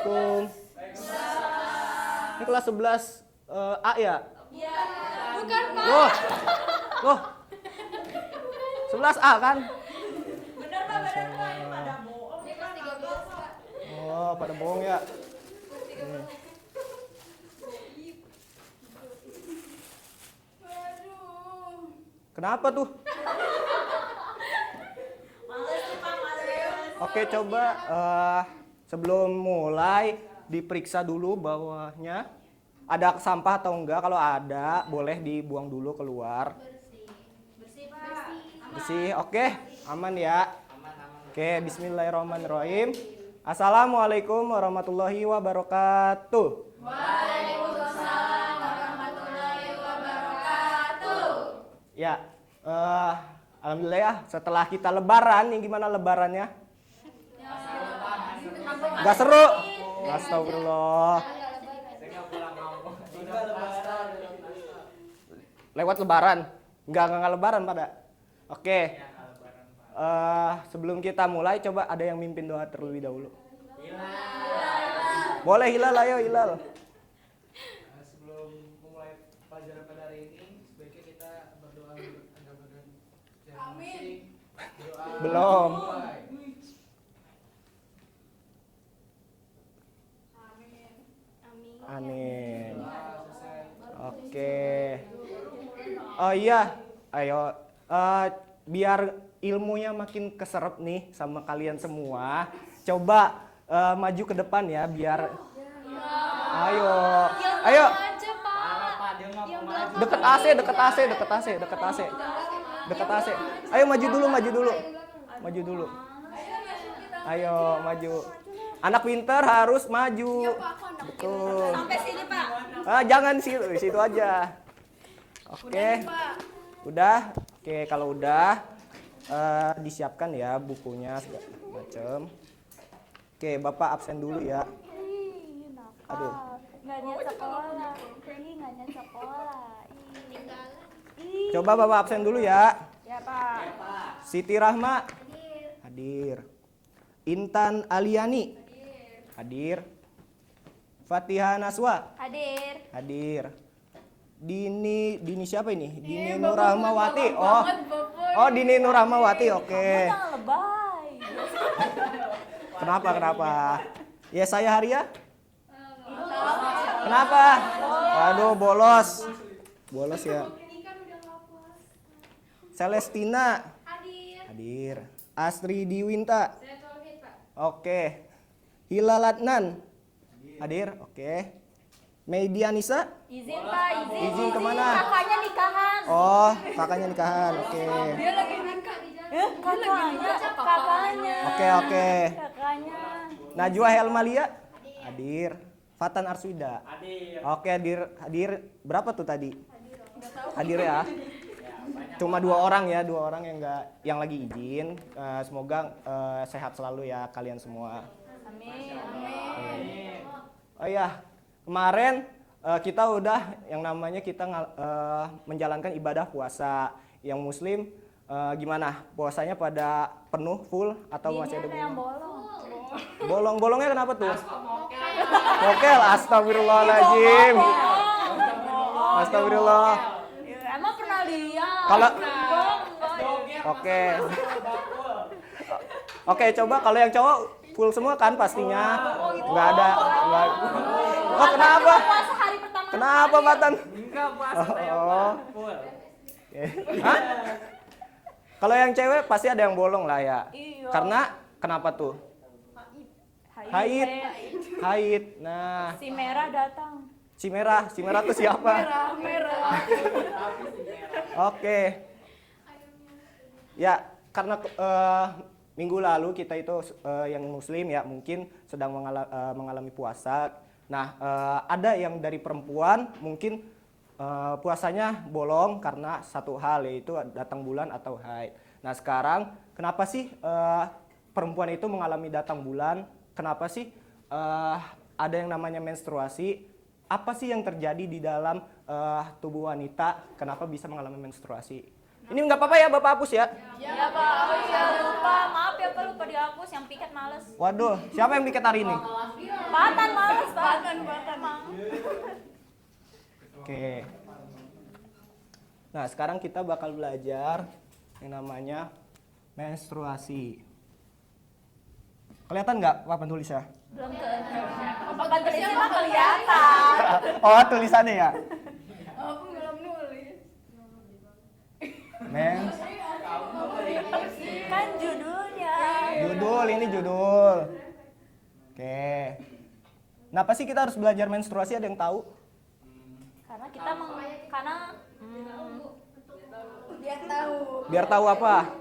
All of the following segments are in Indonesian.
Assalamualaikum. Ini kelas 11 A ya? Iya. Bukan, Pak. Loh. 11 A kan? Benar, Pak. Benar, Pak. Ini pada bohong. Ini kelas 13, Pak. Oh, pada bohong ya. Waduh. Kenapa tuh? Males sih, Pak. Males. Oke, coba sebelum mulai diperiksa dulu bawahnya. Ada sampah atau enggak? Kalau ada, boleh dibuang dulu keluar. Bersih, Pak. Bersih, oke. Aman ya. Oke, bismillahirrahmanirrahim. Assalamualaikum warahmatullahi wabarakatuh. Waalaikumsalam warahmatullahi wabarakatuh. Ya, alhamdulillah ya. Setelah kita lebaran, nih gimana lebarannya? Gak seru? Astagfirullah. Lewat lebaran? Enggak lebaran pada. Oke. Sebelum kita mulai, coba ada yang mimpin doa terlebih dahulu. Boleh Hilal, ayo Hilal. Sebelum memulai pelajaran pada hari ini, sebaiknya kita berdoa agar badan sehat. Amin. Doa. Belum. Amin. Oke. Oh iya, ayo. Biar ilmunya makin keserap nih sama kalian semua. Coba maju ke depan ya, biar. Ayo. Ayo. Deket AC. Ayo maju dulu. Ayo maju. Anak pintar harus maju. Betul. Sampai sini, Pak. Jangan situ aja. Oke. Udah. Oke, kalau udah disiapkan ya bukunya segala macam. Oke, Bapak absen dulu ya. Aduh. Nggak niat sekolah. Coba Bapak absen dulu ya. Ya, Pak. Siti Rahma. Hadir. Intan Aliani. Hadir. Fatihah Naswa. Hadir. Dini siapa ini? Dini Nurahmawati. Oh, Dini Nurahmawati. Oke. Jangan lebay. Kenapa? Ya saya Haria. Kenapa? Waduh, bolos ya. Celestina. Hadir. Astri Diwinta. Oke. Hilalatnan. Hadir. Oke. Medianisa. Izin, Pak. Izin kemana? Kakaknya nikahan. Oh, kakaknya nikahan. Oke. Dia lagi nikah di jalan. Kakaknya. Oke. Kakaknya. Najwa Helmalia. Hadir. Fatan Arswida. Oke, hadir. Berapa tuh tadi? Hadir ya. Cuma dua orang yang lagi izin. Semoga sehat selalu ya kalian semua. Amin. Oh iya, kemarin kita udah yang namanya kita menjalankan ibadah puasa. Yang Muslim gimana? Puasanya pada penuh, full atau masih ada yang bolong? Bolongnya kenapa tuh? Mokel, astagfirullahaladzim. Astagfirullah. Emang pernah lihat? Kalau Oke, coba kalau yang cowok full semua kan pastinya. Nggak ada. Oh, kenapa? Puasa hari pertama. Kenapa, Matan? Enggak puasa saya full. Hah? Kalau yang cewek pasti ada yang bolong lah ya. Iya. Karena kenapa tuh? Haid. Nah, Si merah datang. si merah tuh siapa? Merah. Oke. Ya, karena minggu lalu kita itu yang Muslim ya mungkin sedang mengalami puasa. Nah, ada yang dari perempuan mungkin puasanya bolong karena satu hal, yaitu datang bulan atau haid. Nah, sekarang kenapa sih perempuan itu mengalami datang bulan? Kenapa sih ada yang namanya menstruasi? Apa sih yang terjadi di dalam tubuh wanita? Kenapa bisa mengalami menstruasi? Ini nggak apa-apa ya, Bapak hapus ya? Ya, Pak. Oh iya, lupa. Maaf ya, Pak. lupa dihapus, yang piket males. Waduh, siapa yang piket hari ini? Patan males, Patan. Oke. Nah, sekarang kita bakal belajar yang namanya menstruasi. Kelihatan nggak papan tulisnya? Belum ke. Papan tulisnya mah kelihatan. Oh, tulisannya ya. Aku belum nulis. Mens. Kan judulnya. Judul, ini judul. Oke. Kenapa sih kita harus belajar menstruasi? Ada yang tahu? Karena kita karena Dia tahu. Biar tahu apa?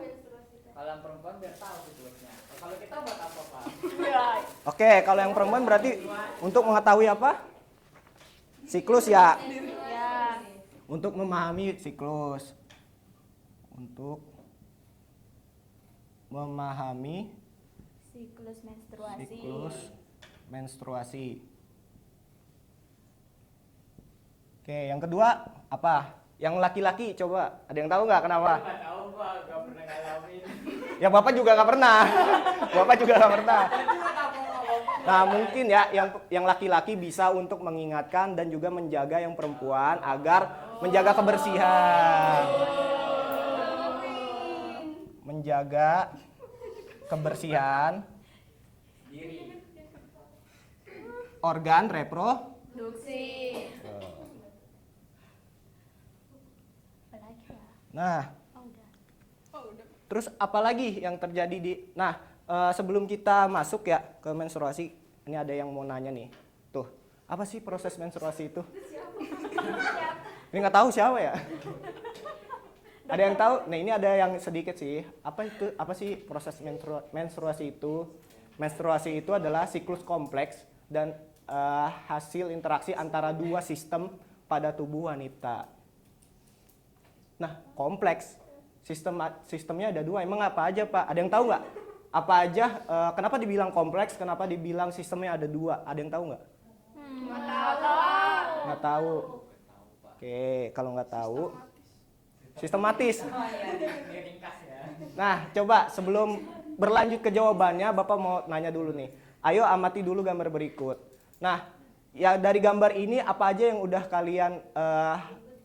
Kalau yang perempuan biar tahu siklusnya. Kalau kita buat apa, Pak? Oke, kalau yang perempuan berarti untuk mengetahui apa? Siklus ya. ya Untuk memahami siklus. Untuk memahami siklus menstruasi. siklus menstruasi. Oke, yang kedua apa? Yang laki-laki coba. Ada yang tahu nggak kenapa? Nggak tahu, Pak. Nggak pernah ngalamin. Ya Bapak juga nggak pernah. Bapak juga nggak pernah. Nah mungkin ya yang laki-laki bisa untuk mengingatkan dan juga menjaga yang perempuan agar menjaga kebersihan. Menjaga kebersihan Diri. organ repro. Duksi. Apalagi ya? Nah, Oh udah. terus apalagi yang terjadi di sebelum kita masuk ya ke menstruasi, ini ada yang mau nanya nih. Tuh, apa sih proses menstruasi itu? Ini nggak tahu siapa ya? Ada yang tahu? Nah, ini ada yang sedikit sih. Apa sih proses menstruasi itu? Menstruasi itu adalah siklus kompleks dan hasil interaksi antara dua sistem pada tubuh wanita. Nah, kompleks. Sistemnya ada dua. Emang apa aja, Pak? Ada yang tahu nggak? Apa aja? Kenapa dibilang kompleks? Kenapa dibilang sistemnya ada dua? Ada yang tahu nggak? Nggak tahu. Nggak tahu. Oke, kalau nggak tahu, sistematis. Dia ringkas ya. Nah, coba sebelum berlanjut ke jawabannya, Bapak mau nanya dulu nih. Ayo amati dulu gambar berikut. Nah, ya dari gambar ini apa aja yang udah kalian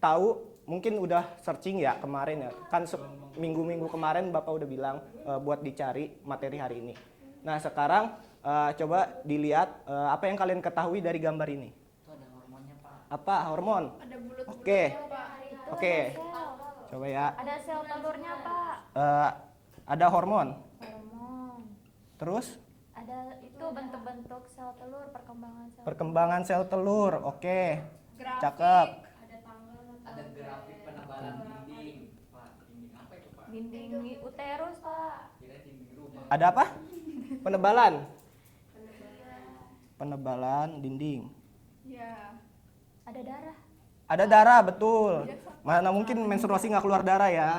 tahu? Mungkin udah searching ya kemarin ya. Kan minggu-minggu kemarin Bapak udah bilang buat dicari materi hari ini. Nah, sekarang coba dilihat apa yang kalian ketahui dari gambar ini. Itu ada hormonnya, Pak. Apa? Hormon? Ada bulat-bulatnya, Oke. Pak. Oke. Ada sel. Coba ya. Ada sel telurnya, Pak. Ada hormon. Hormon. Terus Ada itu bentuk-bentuk sel telur, perkembangan sel. perkembangan sel telur. Oke. Grafik. Cakep. Ada tanggal. Ada grafik penebalan dinding. Pak, dinding apa itu, Pak? Dinding uterus, Pak. Kira dinding rumah. Ada apa? Penebalan. Penebalan dinding. Ya. Ada darah. Ada darah, betul. Mana mungkin menstruasi nggak keluar darah ya?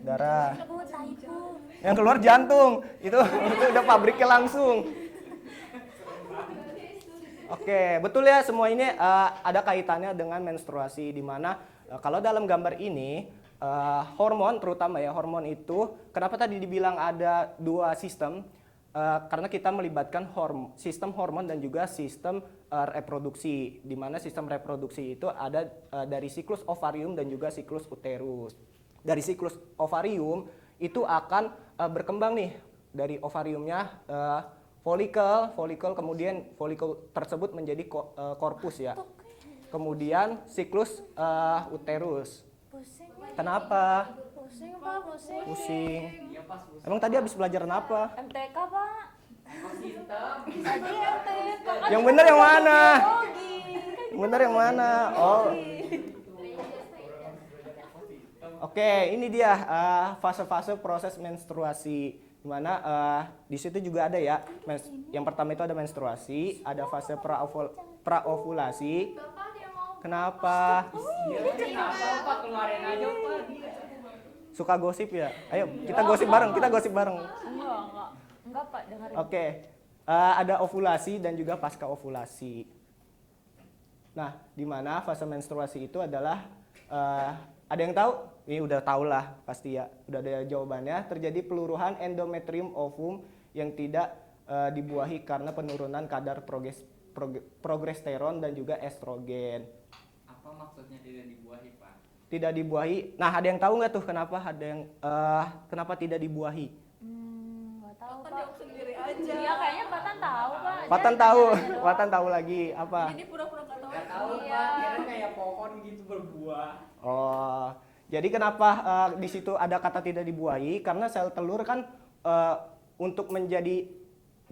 Darah. Ibu, taipu. Yang keluar jantung. Itu udah pabriknya langsung. Oke, betul ya, semua ini ada kaitannya dengan menstruasi, di mana kalau dalam gambar ini hormon, terutama ya hormon itu, kenapa tadi dibilang ada dua sistem? Karena kita melibatkan sistem hormon dan juga sistem reproduksi, di mana sistem reproduksi itu ada dari siklus ovarium dan juga siklus uterus. Dari siklus ovarium itu akan berkembang nih dari ovariumnya folikel, kemudian folikel tersebut menjadi korpus ya. Kemudian siklus uterus. Pusing. Kenapa? Pusing, Pak, pusing. Pusing. Iya, pas pusing. Emang tadi habis pelajaran apa? MTK, Pak. Ekosistem. Tadi MTK. Kan Yang bener yang mana? biologi. Yang bener yang mana? Oh. Oke, ini dia fase-fase proses menstruasi. Di mana di situ juga ada ya. Yang pertama itu ada menstruasi, ada fase praovulasi. Kenapa? Kenapa, Pak? Keluarin aja, Pak. Suka gosip ya? Ayo, kita gosip bareng, Enggak, Pak, dengerin. Oke, ada ovulasi dan juga pasca ovulasi. Nah, di mana fase menstruasi itu adalah ada yang tahu ini udah tau lah pasti ya, udah ada jawabannya. Terjadi peluruhan endometrium ovum yang tidak dibuahi karena penurunan kadar progesteron dan juga estrogen. Apa maksudnya tidak dibuahi, Pak? Tidak dibuahi. Nah, ada yang tahu nggak tuh kenapa kenapa tidak dibuahi? Nggak tahu Kan Pak. jawab sendiri aja. Iya kayaknya Patan tahu Pak. Patan Dia tahu, nanya doang. Patan tahu lagi apa? Ini pura-pura nggak tahu. Gak tahu, Iya. Pak. Kira kayak pohon gitu berbuah. Oh, jadi kenapa di situ ada kata tidak dibuahi? Karena sel telur kan untuk menjadi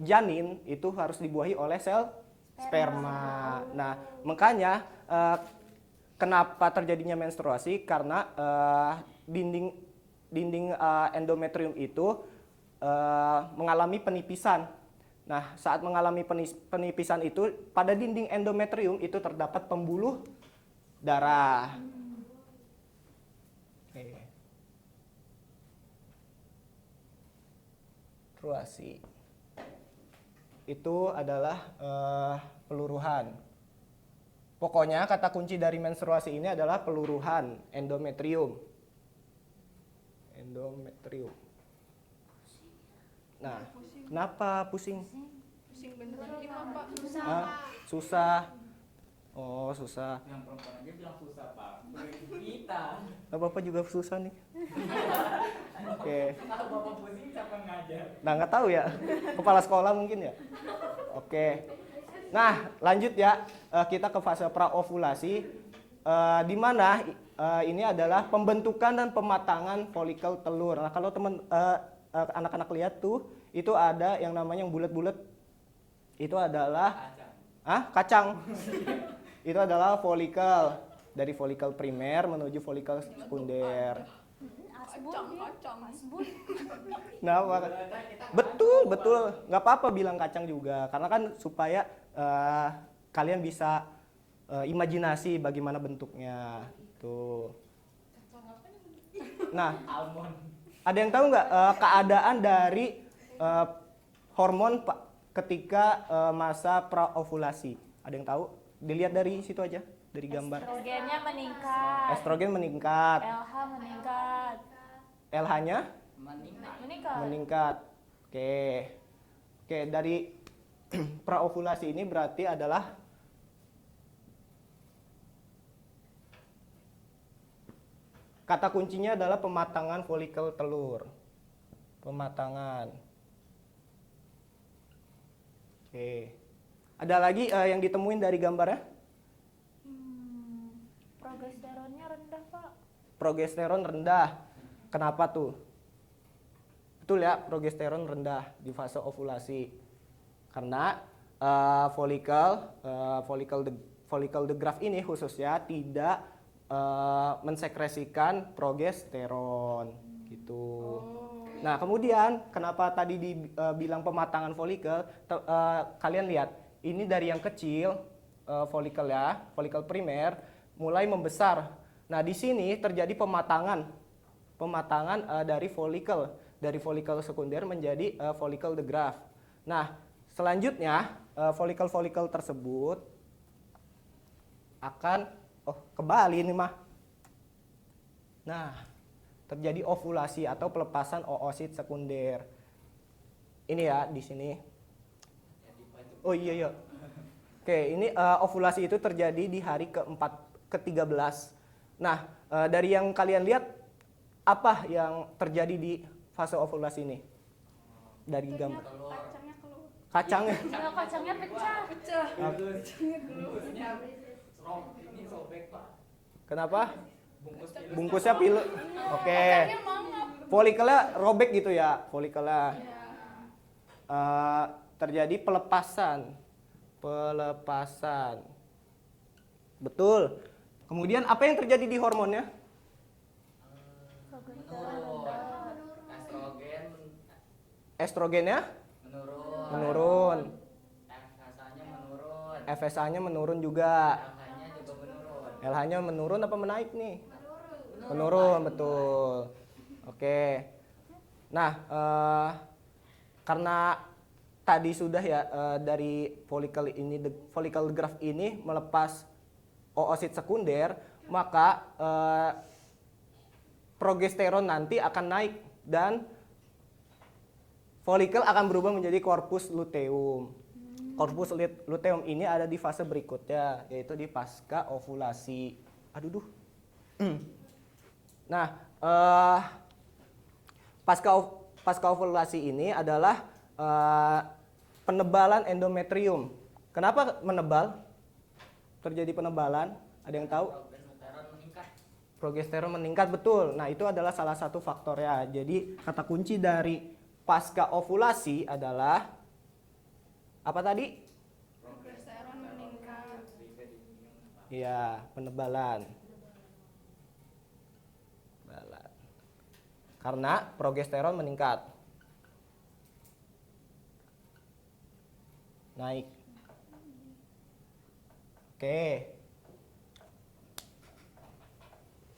janin itu harus dibuahi oleh sel sperma. Nah, makanya kenapa terjadinya menstruasi? Karena dinding endometrium itu mengalami penipisan. Nah, saat mengalami penipisan itu pada dinding endometrium itu terdapat pembuluh darah. Oke. Menstruasi itu adalah peluruhan. Pokoknya kata kunci dari menstruasi ini adalah peluruhan endometrium. Endometrium. Nah, kenapa pusing? Pusing beneran ini mah Pak. Hah? Susah. Oh, susah. Yang perempuan aja bilang susah, Pak. Begitu kita. Nah, Bapak juga susah nih. Oke. Kalau Bapak pusing siapa yang ngajar? Nah, nggak tahu ya. Kepala sekolah mungkin ya. Oke. Nah, lanjut ya. Kita ke fase praovulasi. Di mana ini adalah pembentukan dan pematangan folikel telur. Nah, kalau anak-anak lihat tuh, itu ada yang namanya yang bulat-bulat. Itu adalah kacang. Itu adalah folikel. Dari folikel primer menuju folikel sekunder. Kacang. Nah, betul. Nggak apa-apa bilang kacang juga. Karena kan supaya kalian bisa imajinasi bagaimana bentuknya. Tuh. Nah, Almond. ada yang tahu nggak keadaan dari hormon ketika masa praovulasi? Ada yang tahu? Dilihat dari situ aja, dari gambar. Estrogennya meningkat. Estrogen meningkat, LH meningkat. LH-nya Meningkat. meningkat. Oke, dari praovulasi ini berarti adalah kata kuncinya adalah pematangan folikel telur. Pematangan. Oke. Ada lagi yang ditemuin dari gambarnya? Progesteronnya rendah Pak. Progesteron rendah. Kenapa tuh? Betul ya, progesteron rendah di fase ovulasi. Karena folikel the Graaff ini khususnya tidak mensekresikan progesteron gitu. Nah, kemudian kenapa tadi dibilang pematangan folikel? Kalian lihat, ini dari yang kecil folikel ya, folikel primer mulai membesar. Nah, di sini terjadi pematangan dari folikel sekunder menjadi folikel the Graaff. Nah, selanjutnya folikel-folikel tersebut akan kembali ini mah. Nah, terjadi ovulasi atau pelepasan oosit sekunder. Ini ya di sini. Oh iya. Oke, ini ovulasi itu terjadi di hari ke-13. Nah, dari yang kalian lihat apa yang terjadi di fase ovulasi ini? Dari gambar. Kacangnya keluar. Kacangnya. Ya, kacangnya pecah. Pecah. Bungkusnya ini sobek, Pak. Kenapa? Bungkus Bungkusnya pilu. Oke. Kacangnya mangap. Folikelnya robek gitu ya, folikelnya. Terjadi pelepasan. Betul. Kemudian apa yang terjadi di hormonnya? Estrogennya menurun. FSH-nya menurun juga. LH-nya menurun apa menaik nih? Menurun, betul. Oke. Nah, karena tadi sudah ya dari folikel Graaff ini melepas oosit sekunder, maka progesteron nanti akan naik dan folikel akan berubah menjadi korpus luteum. Korpus luteum ini ada di fase berikutnya, yaitu di pasca ovulasi. Aduh duh. Nah, pasca ovulasi ini adalah penebalan endometrium. Kenapa menebal? Terjadi penebalan? Ada yang tahu? Progesteron meningkat, betul. Nah, itu adalah salah satu faktornya. Jadi, kata kunci dari pasca ovulasi adalah apa tadi? Progesteron meningkat. Iya, penebalan. Karena progesteron meningkat. Naik. Oke.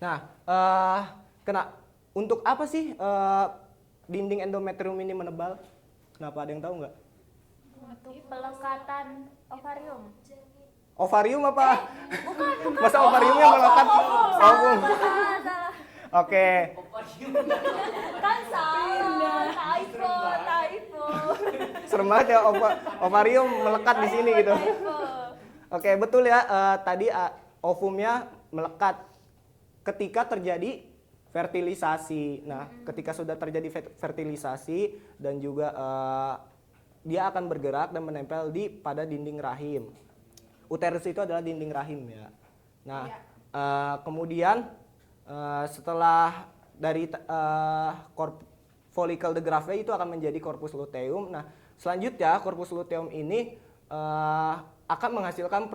Nah, untuk apa sih dinding endometrium ini menebal? Kenapa, ada yang tahu nggak? Untuk pelekatan ovarium. Ovarium apa? Bukan. Masa ovariumnya melekat? Ovum. Salah. Oke. Kan salah. Typo. Serem banget ya ovarium melekat di sini gitu. Typo. Oke, betul ya. Tadi ovumnya melekat ketika terjadi fertilisasi. Nah, ketika sudah terjadi fertilisasi dan juga dia akan bergerak dan menempel pada dinding rahim. Uterus itu adalah dinding rahim ya. Nah, kemudian setelah dari follicle de Graaff itu akan menjadi corpus luteum. Nah, selanjutnya corpus luteum ini akan menghasilkan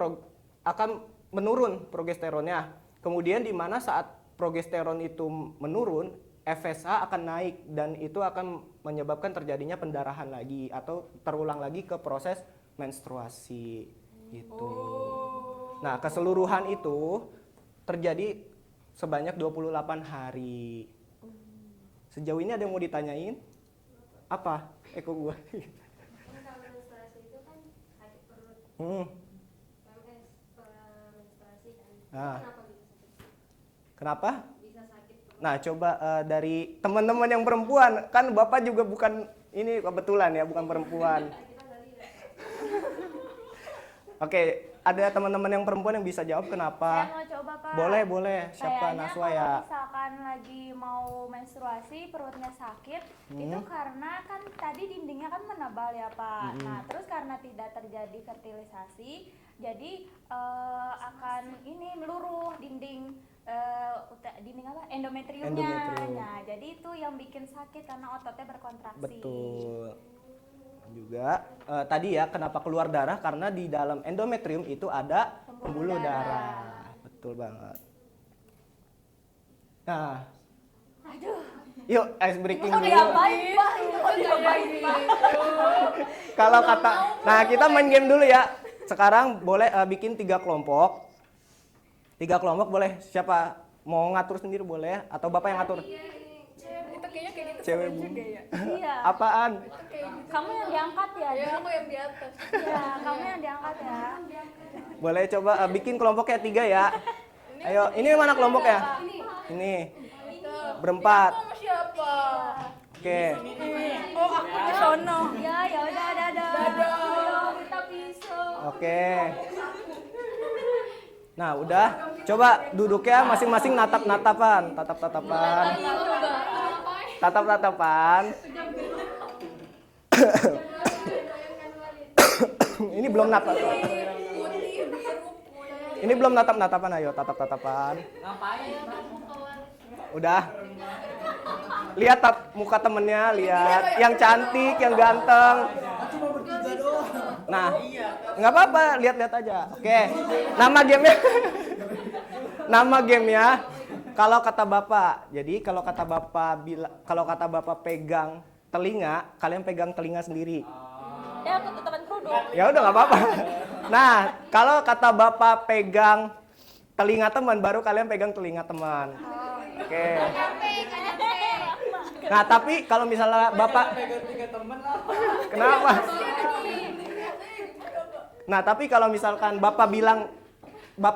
akan menurun progesteronnya. Kemudian di mana saat progesteron itu menurun, FSH akan naik dan itu akan menyebabkan terjadinya pendarahan lagi atau terulang lagi ke proses menstruasi gitu. Nah, keseluruhan itu terjadi sebanyak 28 hari. Sejauh ini ada yang mau ditanyain? Apa? Eko gua. Kalau menstruasi itu kan sakit perut. Menstruasi kan. Nah, Kenapa bisa sakit? kenapa? Bisa sakit perut. Nah, coba dari teman-teman yang perempuan, kan Bapak juga bukan ini kebetulan ya, bukan perempuan. Kita nggak lihat. Oke, ada teman-teman yang perempuan yang bisa jawab Saya kenapa? mau coba, Pak. Boleh. Siapa? Kayaknya Naswa kalau ya? misalkan lagi mau menstruasi perutnya sakit, itu karena kan tadi dindingnya kan menebal ya Pak. Nah terus karena tidak terjadi fertilisasi, jadi akan ini meluruh dinding dinding apa? Endometriumnya. Endometrium. Nah jadi itu yang bikin sakit karena ototnya berkontraksi. Betul. Juga tadi ya kenapa keluar darah karena di dalam endometrium itu ada pembuluh darah. Betul banget. Nah, Aduh. yuk ice breaking Kok dulu. diapain Pak? Itu kok diapain Pak? Kalau kata, nah kita main game dulu ya. Sekarang boleh bikin 3 kelompok. 3 kelompok boleh. Siapa mau ngatur sendiri boleh atau Bapak yang ngatur? Itu kayaknya kayak gitu Cewek seru Bu. juga ya. Iya. Apaan? Kamu yang diangkat ya? Ya aku yang di atas. Iya, kamu yang diangkat ya. Boleh coba bikin kelompoknya 3 ya. Ayo, ini mana kelompoknya? Ini. Berempat. Sama siapa? Oke. Oh aku di sono. Ya, ya udah, dadah. Ayo, kita pisau. Oke. Nah, udah. Coba duduknya masing-masing natap-natapan. Tatap-tatapan. Tatap-tatapan. Ini belum natap. Ini belum natap-natapan, ayo tatap-tatapan. Ngapain? Udah. Lihat muka temennya, lihat yang cantik, yang ganteng. Nah, nggak apa-apa, lihat-lihat aja. Oke. Nama gamenya, nama gamenya. Kalau kata Bapak, jadi kalau kata Bapak pegang telinga, kalian pegang telinga sendiri. Ya, aku tutupan kerudung. Ya udah nggak apa-apa. Nah, kalau kata Bapak pegang telinga teman, baru kalian pegang telinga teman. Oke. Nah, tapi kalau misalnya Bapak kenapa? Nah, tapi kalau misalkan Bapak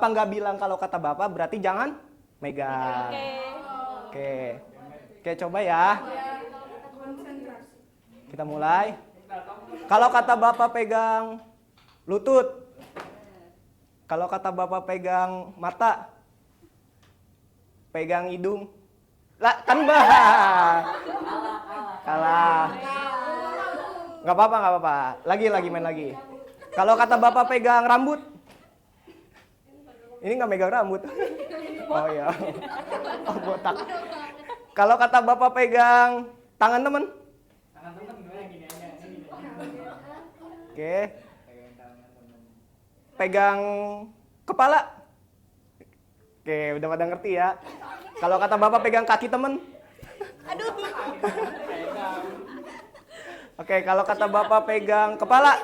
nggak bilang kalau kata Bapak, berarti jangan megang. Oke. Oke, coba ya. Kita mulai. Kalau kata Bapak pegang lutut. Kalau kata Bapak pegang mata. Pegang hidung. Lah, kan Mbak. Kalah. Nggak apa-apa. Lagi main lagi. Kalau kata Bapak pegang rambut. Ini nggak megang rambut. Oh iya. Oh, botak. Kalau kata Bapak pegang tangan temen. Tangan temen gimana gini aja. Oke. Pegang kepala. Oke, udah pada ngerti ya. Kalau kata Bapak pegang kaki temen. Oke, kalau kata Bapak pegang kepala.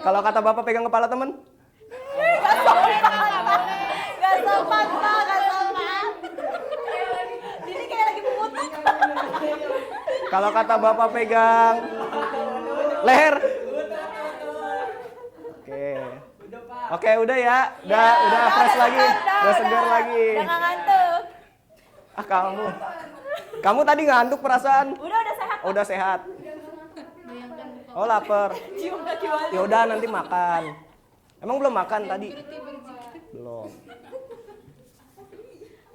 Kalau kata Bapak pegang kepala temen. Gak sopan Pak, gak sopan. Ini kayak lagi memutuk. Kalau kata Bapak pegang leher. Oke, udah ya. Udah fresh lagi. Udah segar lagi. Udah gak ngantuk. Ah, kamu tadi ngantuk perasaan. Udah sehat. Oh, udah sehat. Oh, lapar. Ya udah nanti makan. Emang belum makan tadi? Belum.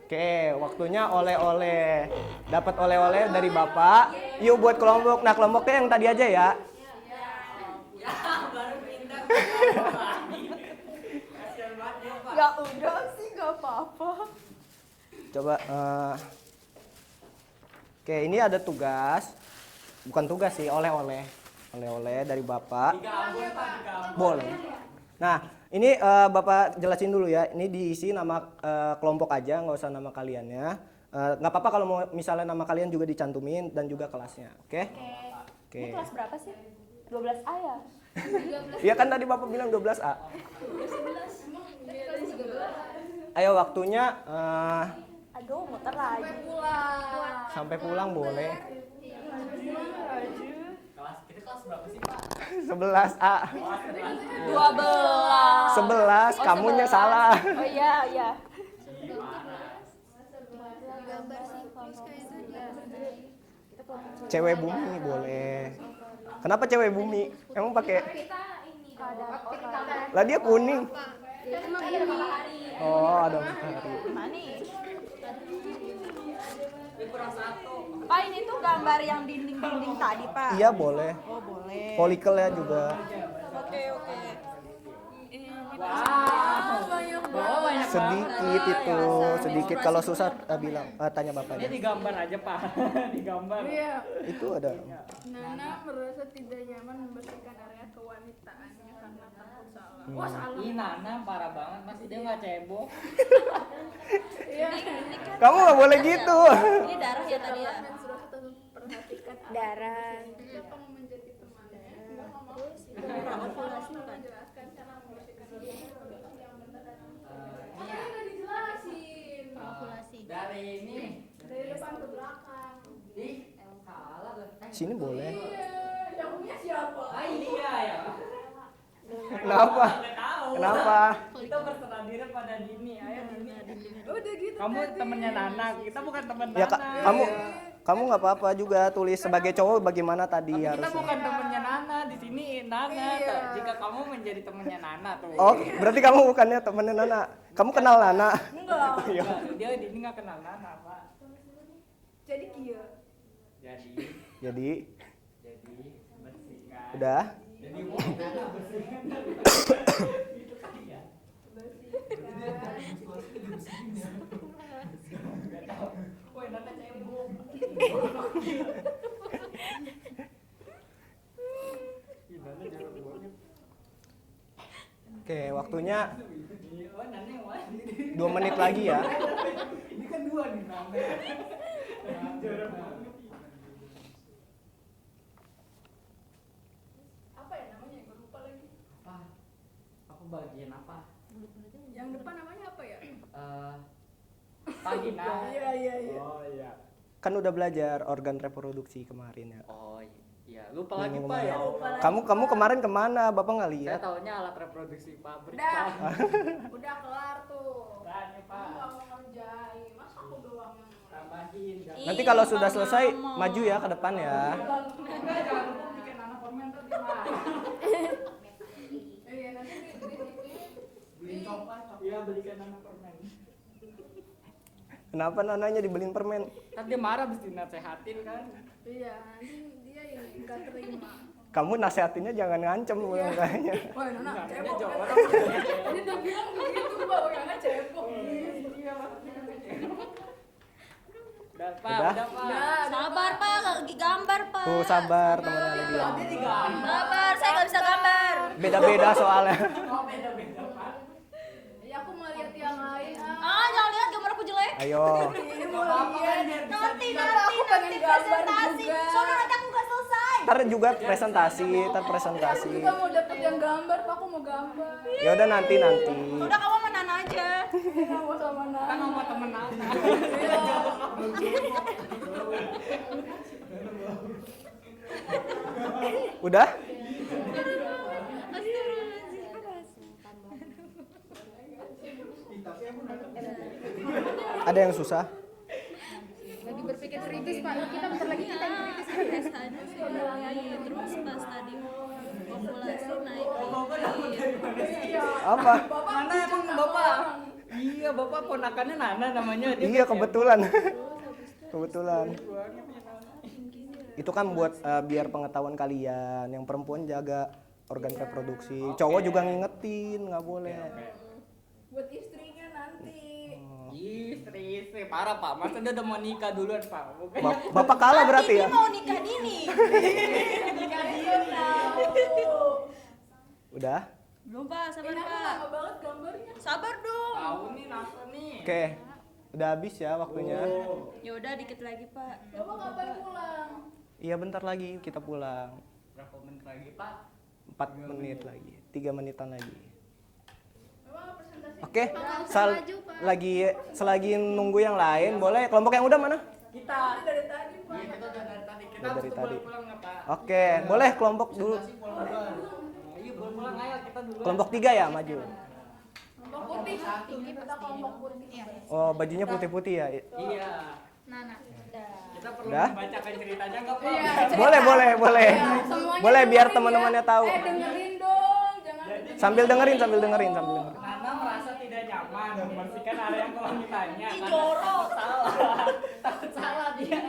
Oke, waktunya oleh-oleh. Dapat oleh-oleh dari Bapak. Yuk buat kelompok. Nah, kelompoknya yang tadi aja ya. Gak udah sih, gak apa-apa. Coba. Oke, ini ada tugas. Bukan tugas sih, oleh-oleh. Oleh-oleh dari Bapak. Boleh. Nah, ini Bapak jelasin dulu ya. Ini diisi nama kelompok aja, nggak usah nama kaliannya. Nggak apa-apa kalau mau misalnya nama kalian juga dicantumin dan juga kelasnya. Oke? Oke. Ini kelas berapa sih? 12A ya? Iya kan tadi Bapak bilang 12A. Ayo waktunya Aduh, muter lagi. sampai pulang boleh. Kita kelas berapa sih, Pak? 11A. 12. 11, kamunya salah. Oh iya. Cewek bumi boleh. Kenapa cewek bumi? Emang pakai? Lah dia kuning. Oh, ada matahari. Manis. Pak, ini tuh gambar yang dinding-dinding tadi, Pak. Iya boleh. Oh, boleh. Folikel ya juga. Oke. Sedikit itu, sedikit. Kalau susah bilang, tanya Ini bapaknya. digambar aja, Pak. Digambar. Itu ada. Nana merasa tidak nyaman membersihkan area kewanitaannya karena takut salah. Wah, salah. Ih, Nana parah banget, Mas. Dia nggak cebok. Kamu nggak boleh gitu. Ini darah ya tadi ya? Menstruasi tetap perhatikan Darah. apa mau menjadi temannya. Ovulasi kan? Menjelaskan cara membersihkan diri. Dari ini. Dari depan ke belakang. Ih, salah tuh. Sini boleh. Yang punya siapa? Ah, iya ya. Kenapa? Nggak tahu. Kenapa? Kita berserah diri pada Dini. Ayo Dini. Udah gitu. Kamu temennya Nana, kita bukan teman Ya Nana. kamu nggak apa-apa juga tulis sebagai cowok bagaimana tadi Tapi kita harusnya. bukan temennya Nana, di sini Nana. Jika kamu menjadi temennya Nana tuh. Oh, berarti kamu bukannya temennya Nana. Kamu kenal Nana? Enggak. Iya. Dia Dini nggak kenal Nana, Pak. Jadi kia. Jadi Jadi bersihkan. udah. Jadi mau Nana bersihkan. Itu kan ya. Nggak tahu. Woi, Nana cebok. Gimana jorok banget. Oke, waktunya Oh, Nana yang mana? 2 menit lagi ya. Ini kan 2 nih Nana. Jorok banget. Apa ya namanya? Gue lupa lagi. Apa? Aku bagian apa? Yang depan namanya apa ya? Vagina. Iya. Oh iya. Kan udah belajar organ reproduksi kemarin ya. Oh iya. Lupa lagi Minggu Pak ya. kemarin. Kamu kemarin kemana? Bapak nggak Saya lihat? taunya alat reproduksi pabrik. Udah. Pak. Udah kelar tuh. Tanya Pak. Kamu nggak mau sehatin. Nanti kalau sudah selesai maju ya ke depan ya. Enggak, jangan lupa bikin anak permen tadi mah. Iya nanti Beliin coklat. Iya, belikan anak permen. Kenapa nananya dibeliin permen? Kan dia marah abis dinasehatin kan. iya nanti dia ini nggak terima. Kamu nasehatinnya jangan ngancem kayaknya. Wah Nona Enggak, dia cebok. jorok. Dia udah bilang begitu Pak, jangan cebok. Iya, maksudnya kan cebok. Udah, Pak, Udah? udah, Pak. Sabar Pak, lagi gambar Pak. Tuh sabar teman-teman bilang. Dia digambar. Sabar, saya nggak bisa gambar. Beda-beda soalnya. Oh, beda-beda, Pak. Ya aku mau lihat yang lain. Ah, jangan lihat gambar aku jelek. Ayo. Ini Nggak mau apa-apa kan, lihat. biar bisa Nanti dilihat. Aku pengen gambar presentasi. juga. Soalnya nanti aku nggak selesai. Ntar juga presentasi, ntar presentasi. Aku juga mau dapet yang gambar, Pak. Aku mau gambar. Ya udah nanti. Udah kamu sama Nana aja. Nggak mau sama Kan Nana. sama temen anak. Udah? Ada yang susah? Lagi berpikir kritis, Pak. Kita bentar lagi kita yang kritis. Terus pas tadi populasi naik Apa? Nana emang Bapak? Iya, Bapak ponakannya Nana namanya. Dia Iya kan kebetulan. Kebetulan. banget punya Nana. Itu kan buat biar pengetahuan kalian. Yang perempuan jaga organ reproduksi. Cowok juga ngingetin, nggak boleh. Buat istrinya nanti. Istri parah Pak. Masa dia udah mau nikah duluan Pak? Bukannya Bapak kalah berarti ya? Ini mau nikah dini. Udah? Belum Pak, sabar Ini aku Pak. lama banget gambarnya. Sabar dong. tahu nih Nasa nih. Oke. Udah habis ya waktunya. Ya udah dikit lagi Pak. Bapak kapan pulang? Iya bentar lagi kita pulang. Berapa menit lagi Pak? 4 menit lagi. 3 menitan lagi. Bapak presentasi. Oke. Selagi nunggu yang lain, boleh kelompok yang udah mana? Kita Dari tadi, Pak. Iya, kita udah dari tadi. Kita Udah harus dari tadi. pulang nggak Pak? Oke, boleh kelompok dulu. Iya, pulang ayo kita dulu. Kelompok 3 ya maju. Kelompok putih. Kita kelompok putih. Oh, bajunya putih-putih ya. Iya. Nana. Kita perlu Udah? membacakan ceritanya nggak Pak? Iya. Boleh. Semuanya Boleh biar dengerin teman-temannya ya. tahu. Dengerin dong. Jangan Sambil dengerin. Nana merasa tidak nyaman membersihkan area kewanitannya Ih, karena jorok. takut salah dia.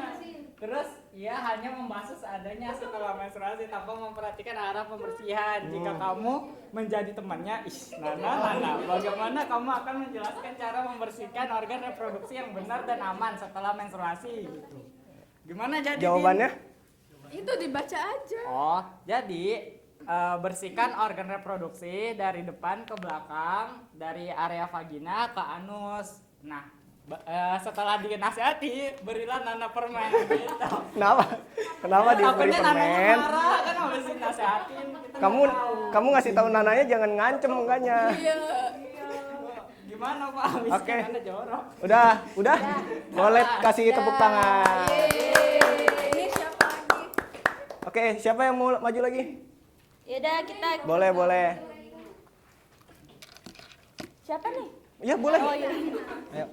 Terus ia hanya membasuh seadanya setelah menstruasi tanpa memperhatikan arah pembersihan. Jika kamu menjadi temannya, Nana, bagaimana kamu akan menjelaskan cara membersihkan organ reproduksi yang benar dan aman setelah menstruasi? Gitu. Gimana jadi? Din? Jawabannya? itu dibaca aja. Oh, jadi bersihkan organ reproduksi dari depan ke belakang, dari area vagina ke anus. Nah, setelah dinasihati, berilah Nana permen gitu. Kenapa diberi Takutnya Nana permen? marah kan habis dinasehatin. Kita Kamu nggak tahu. kamu ngasih tahu Nananya jangan ngancem mukanya. Iya. Gimana Pak? Habis Oke. Nana jorok. Udah. Boleh kasih tepuk tangan. Ini siapa lagi? Oke, siapa yang mau maju lagi? Ya udah kita. Boleh. Siapa nih? Iya, boleh. Oh iya. Ayo.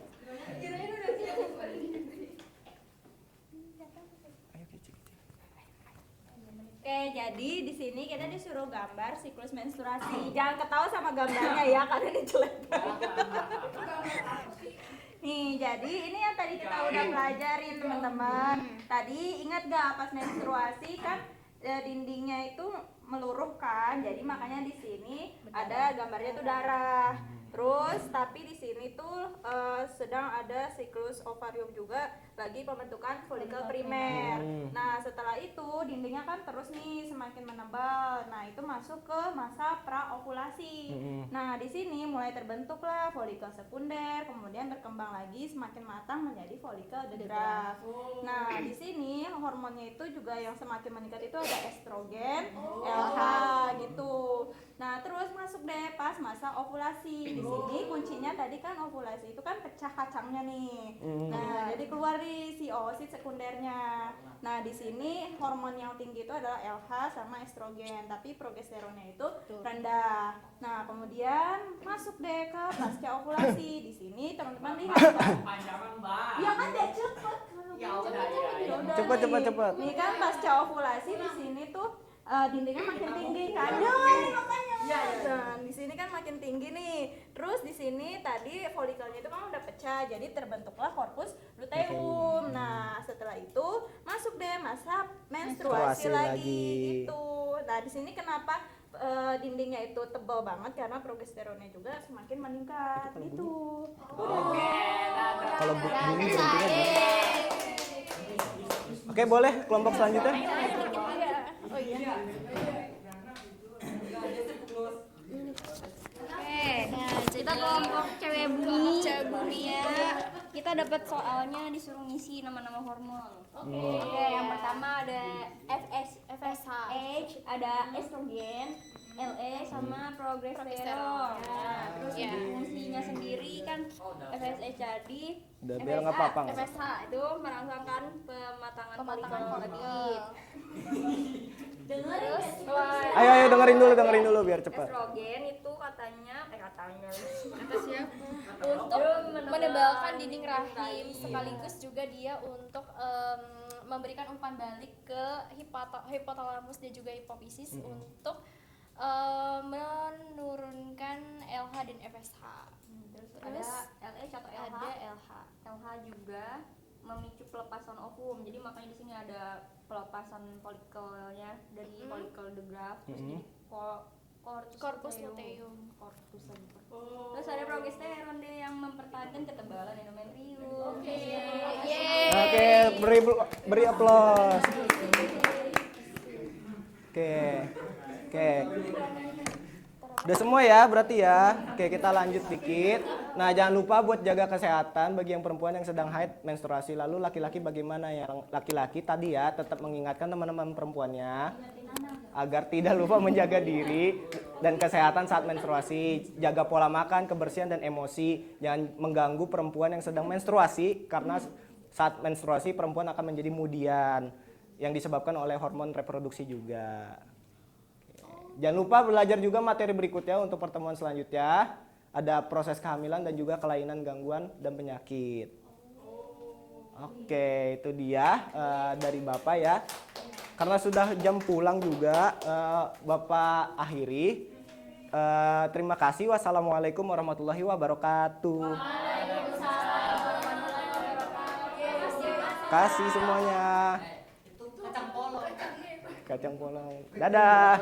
Oke, jadi di sini kita disuruh gambar siklus menstruasi. Jangan ketawa sama gambarnya ya, karena ini jelek banget. Nih, jadi ini yang tadi kita udah pelajarin teman-teman. Tadi ingat gak pas menstruasi kan dindingnya itu meluruh kan, jadi makanya di sini ada gambarnya tuh darah. Terus tapi di sini tuh sedang ada siklus ovarium juga lagi pembentukan folikel primer. Nah setelah itu dindingnya kan terus nih semakin menebal. Nah itu masuk ke masa praovulasi. Nah di sini mulai terbentuklah folikel sekunder, kemudian berkembang lagi semakin matang menjadi folikel degraf. Nah di sini hormonnya itu juga yang semakin meningkat itu ada estrogen, LH gitu. Nah terus masuk deh pas masa ovulasi. Di sini kuncinya tadi kan ovulasi itu kan pecah kacangnya nih. Nah jadi keluar nih dari si oosit sekundernya. Nah, di sini hormon yang tinggi itu adalah LH sama estrogen, tapi progesteronnya itu rendah. Nah, kemudian masuk deh ke pasca ovulasi. Di sini teman-teman lihat kan? Panjangan mbak. Ya kan deh cepet. Ya udah, ya. Udah Cepet, nih. cepet, cepet. Nih kan pasca ovulasi di sini tuh dindingnya makin tinggi kan. Nah, di sini kan makin tinggi nih. Terus di sini tadi folikelnya itu kan udah pecah, jadi terbentuklah korpus luteum. Nah, setelah itu masuk deh masa menstruasi Menstruasi lagi lagi. gitu. Nah, di sini kenapa dindingnya itu tebal banget karena progesteronnya juga semakin meningkat gitu. Oke, Kalau bunyi intinya bunyi. Oke, boleh kelompok selanjutnya. Oh iya. Kita kelompok cewek bumi ya. Kita dapat soalnya disuruh ngisi nama-nama hormon. Oke, yang pertama ada FSH, ada estrogen, LE sama progesteron. Nah, terus fungsinya sendiri kan FSH tadi Udah, biar nggak apa-apa, nggak FSH itu merangsangkan pematangan folikel tadi. Terus Ayo dengerin dulu biar cepat. estrogen itu katanya untuk menebalkan dinding rahim sekaligus juga dia untuk memberikan umpan balik ke hipotalamus dan juga hipofisis untuk menurunkan LH dan FSH. Terus ada LH atau LH? LH juga memicu pelepasan ovum. Jadi makanya di sini ada pelepasan folikelnya dari folikel the graft terus jadi corpus luteum. Terus ada progesteron deh yang mempertahankan ketebalan endometrium. Oke, beri aplaus. Oke. Udah semua ya berarti ya. Oke, kita lanjut dikit. Nah, jangan lupa buat jaga kesehatan bagi yang perempuan yang sedang haid menstruasi. Lalu laki-laki bagaimana ya? Laki-laki tadi ya tetap mengingatkan teman-teman perempuannya agar tidak lupa menjaga diri dan kesehatan saat menstruasi. Jaga pola makan, kebersihan dan emosi. Jangan mengganggu perempuan yang sedang menstruasi karena saat menstruasi perempuan akan menjadi mudian yang disebabkan oleh hormon reproduksi juga. Jangan lupa belajar juga materi berikutnya untuk pertemuan selanjutnya. Ada proses kehamilan dan juga kelainan, gangguan, dan penyakit. Oke, itu dia dari Bapak ya. Karena sudah jam pulang juga, Bapak akhiri. Terima kasih. Wassalamualaikum warahmatullahi wabarakatuh. Kasih semuanya. Kacang polong. Kacang polong. Dadah.